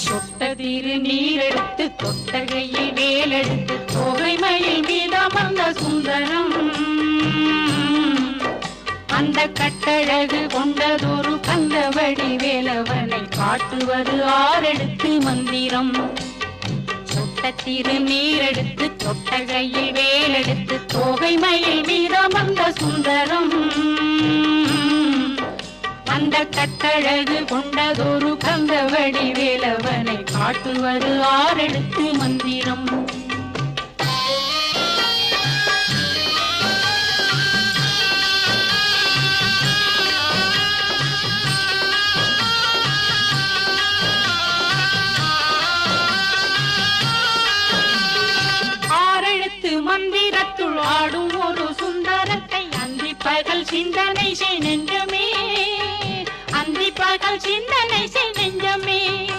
சொட்ட திரு நீரெடுத்து கொட்டகையில் வேலெடுத்து தோகைமயில் மீதமர்ந்த சுந்தரம் அந்த கட்டழகு கொண்டதொரு கந்தவடி வேலவனை காட்டுவது ஆரெடுத்து மந்திரம். சொட்ட திரு நீரெடுத்து கொட்டகையில் வேலெடுத்து தோகைமயில் மீதமர்ந்த சுந்தரம் அந்த கட்டழகு கொண்டதொரு கந்தவடி வேலவனை காட்டுவது ஆரெடுத்து மந்திரம். ஆரெழுத்து மந்திரத்துள் ஆடும் ஒரு சுந்தரத்தை அந்தி பகல் சிந்தனை செய் நெஞ்சமே, அந்தி பகல் சிந்தனை செய் நெஞ்சமே.